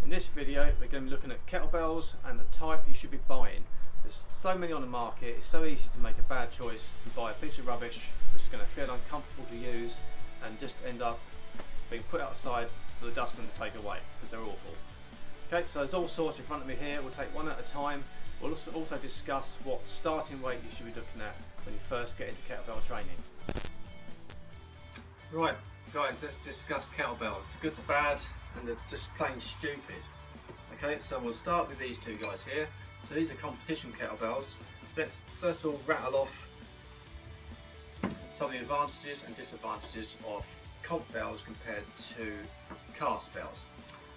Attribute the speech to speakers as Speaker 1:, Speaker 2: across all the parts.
Speaker 1: In this video we're going to be looking at kettlebells and the type you should be buying. There's so many on the market, it's so easy to make a bad choice and buy a piece of rubbish which is going to feel uncomfortable to use and just end up being put outside for the dustman to take away because they're awful. Okay, so there's all sorts in front of me here. We'll take one at a time. We'll also discuss what starting weight you should be looking at when you first get into kettlebell training. Right guys, let's discuss kettlebells, the good, the bad and the just plain stupid. Okay, so we'll start with these two guys here. So these are competition kettlebells. Let's first of all rattle off some of the advantages and disadvantages of comp bells compared to cast bells.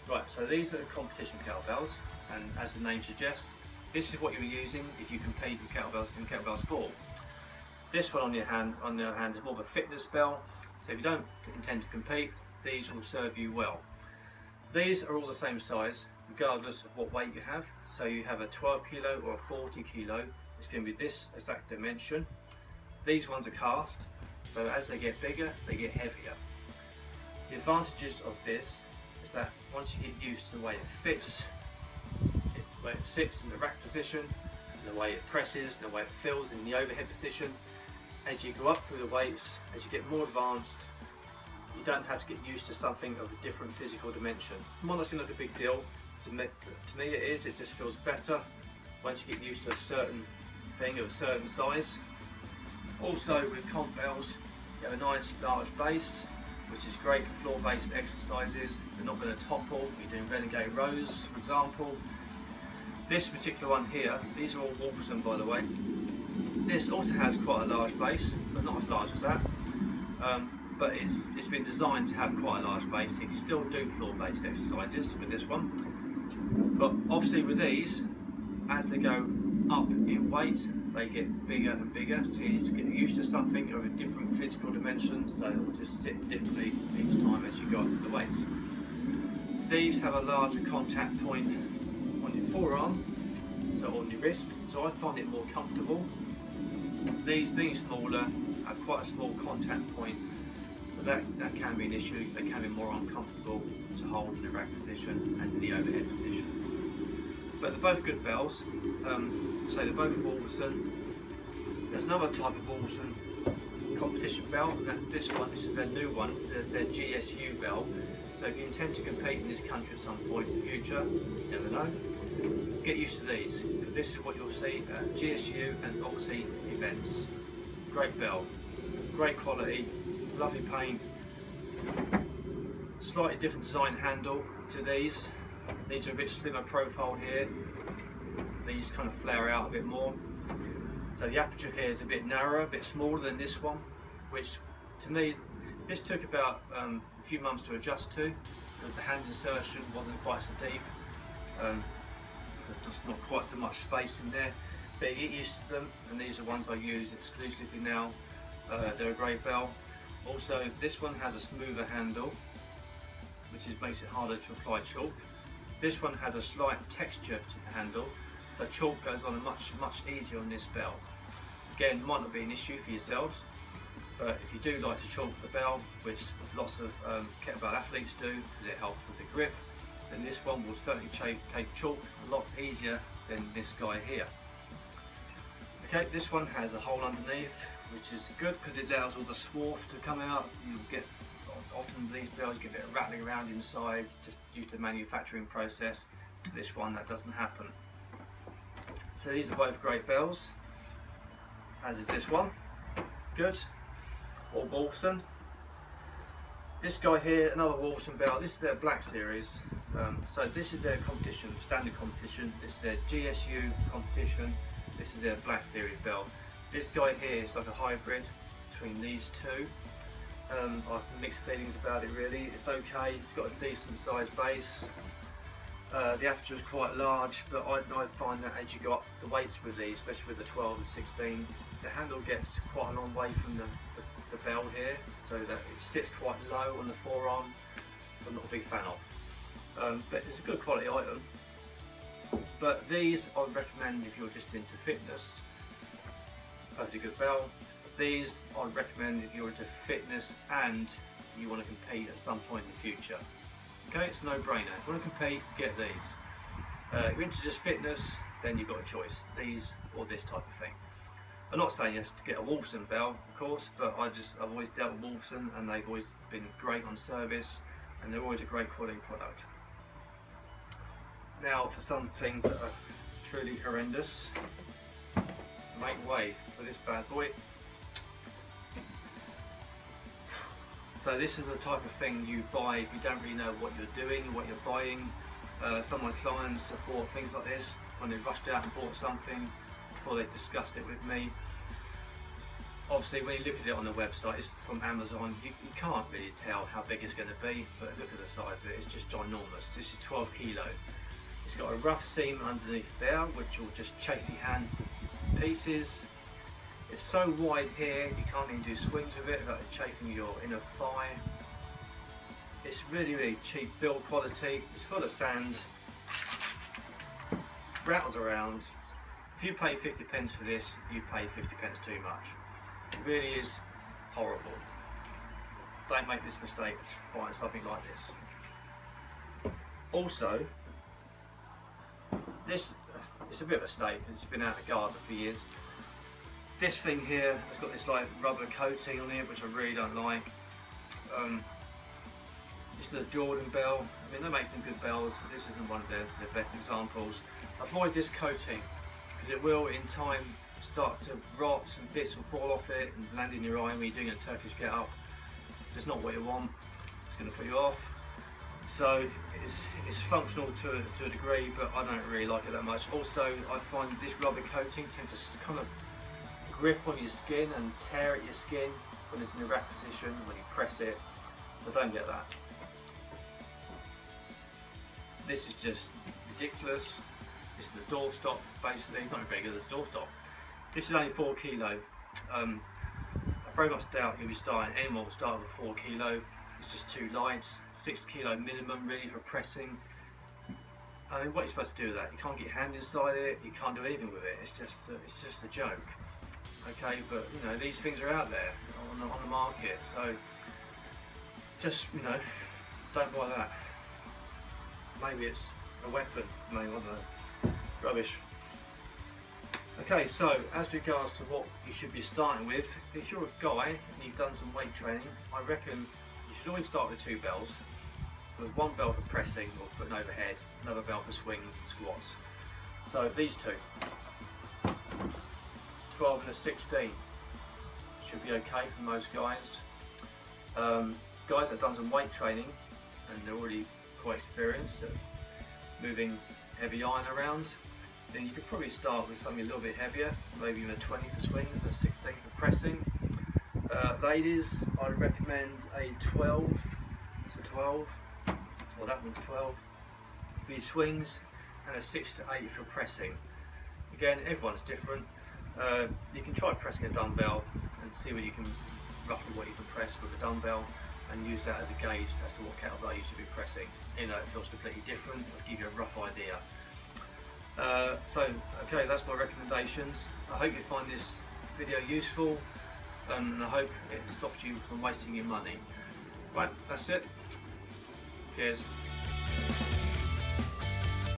Speaker 1: Right, so these are the competition kettlebells, and as the name suggests, this is what you're using if you compete with kettlebells in kettlebell sport. This one on the other hand, is more of a fitness bell, so if you don't intend to compete, these will serve you well. These are all the same size, regardless of what weight you have. So you have a 12 kilo or a 40 kilo, it's going to be this exact dimension. These ones are cast, so as they get bigger, they get heavier. The advantages of this is that once you get used to the way it fits, the way it sits in the rack position, the way it presses, the way it feels in the overhead position, as you go up through the weights, as you get more advanced, you don't have to get used to something of a different physical dimension. It might not seem like a big deal, to me it is. It just feels better once you get used to a certain thing of a certain size. Also with comp bells, you have a nice large base, which is great for floor-based exercises. They're not going to topple. You're doing renegade rows, for example. This particular one here, these are all Wolferson, by the way. This also has quite a large base, but not as large as that. But it's been designed to have quite a large base. You can still do floor-based exercises with this one. But obviously with these, as they go up in weight, they get bigger and bigger. So you just get used to something of a different physical dimension, so it will just sit differently each time as you go up with the weights. These have a larger contact point on your forearm, so on your wrist, so I find it more comfortable. These being smaller have quite a small contact point, so that can be an issue. They can be more uncomfortable to hold in the rack position and in the overhead position. But they're both good bells. So they're both Wolferson. There's another type of Wolferson competition bell, and that's this one. This is their new one, their GSU bell. So if you intend to compete in this country at some point in the future, you never know, get used to these. This is what you'll see at GSU and Oxy events. Great bell, great quality, lovely paint. Slightly different design handle to these. These are a bit slimmer profile here. These kind of flare out a bit more. So the aperture here is a bit narrower, a bit smaller than this one, which to me, this took about a few months to adjust to, because the hand insertion wasn't quite so deep. There's just not quite so much space in there, but you get used to them, and these are ones I use exclusively now. They're a great bell. Also, this one has a smoother handle, which makes it harder to apply chalk. This one has a slight texture to the handle, so chalk goes on much easier on this bell. Again, might not be an issue for yourselves, but if you do like to chalk the bell, which lots of kettlebell athletes do, because it helps with the grip, then this one will certainly take chalk a lot easier than this guy here. Okay, this one has a hole underneath, which is good because it allows all the swarf to come out. So you get, often these bells get a bit of rattling around inside just due to the manufacturing process. This one, that doesn't happen. So these are both great bells, as is this one. Good. All Wolferson. This guy here, another Wolferson bell. This is their Black Series. So this is their competition, standard competition. This is their GSU competition. This is their Black Series bell. This guy here is like a hybrid between these two. I have mixed feelings about it really. It's okay, it's got a decent sized base. The aperture is quite large, but I find that as you go up the weights with these, especially with the 12 and 16, the handle gets quite a long way from the bell here, so that it sits quite low on the forearm. I'm not a big fan of. But it's a good quality item. But these I would recommend if you're just into fitness. Perfectly good bell. These I would recommend if you're into fitness and you want to compete at some point in the future. Okay, it's a no-brainer. If you want to compete, get these. If you're into just fitness, then you've got a choice, these or this type of thing. I'm not saying you have to get a Wolfson bell, of course, but I've always dealt with Wolfson, and they've always been great on service, and they're always a great quality product. Now, for some things that are truly horrendous, make way for this bad boy. So this is the type of thing you buy if you don't really know what you're doing, what you're buying. Some of my clients support things like this when they rushed out and bought something before they discussed it with me. Obviously, when you look at it on the website, it's from Amazon, you can't really tell how big it's going to be, but look at the size of it, it's just ginormous. This is 12 kilo. It's got a rough seam underneath there, which will just chafe your hand to pieces. It's so wide here, you can't even do swings with it without chafing your inner thigh. It's really cheap build quality. It's full of sand, rattles around. If you pay 50p for this, you pay 50p too much. It really is horrible. Don't make this mistake buying something like this. Also, it's a bit of a state. It's been out of the garden for years. This thing here has got this like rubber coating on it, which I really don't like. This is the Jordan bell. I mean, they make some good bells, but this isn't one of their best examples. Avoid this coating, because it will in time start to rot and bits will fall off it and land in your eye when you're doing a Turkish get up. It's not what you want. It's going to put you off. So it's functional to a degree, but I don't really like it that much. Also, I find this rubber coating tends to kind of grip on your skin and tear at your skin when it's in a rack position, when you press it. So don't get that. This is just ridiculous. This is the doorstop, basically. Not very good as a doorstop. This is only 4 kilo. I very much doubt you'll be starting, anyone will start with 4 kilo. It's just too light. 6 kilo minimum really for pressing. I mean, what are you supposed to do with that? You can't get your hand inside it, you can't do anything with it. It's just a joke. Okay, but you know, these things are out there on the market, so just, you know, don't buy that. Maybe it's a weapon, maybe, I don't know. Rubbish. Okay, so as regards to what you should be starting with, if you're a guy and you've done some weight training, I reckon you should always start with 2 bells. There's 1 bell for pressing or putting overhead, another bell for swings and squats. So these 2, 12 and a 16, should be okay for most guys. Guys that have done some weight training and they're already quite experienced at moving heavy iron around, then you could probably start with something a little bit heavier, maybe even a 20 for swings and a 16 for pressing. Ladies, I would recommend a 12, it's a 12, well that one's 12, for your swings, and a 6 to 8 for pressing. Again, everyone's different. You can try pressing a dumbbell and see roughly what you can press with a dumbbell, and use that as a gauge as to what kettlebell you should be pressing. You know, it feels completely different, it'll give you a rough idea. Okay, that's my recommendations. I hope you find this video useful, and I hope it stops you from wasting your money. Right, that's it. Cheers.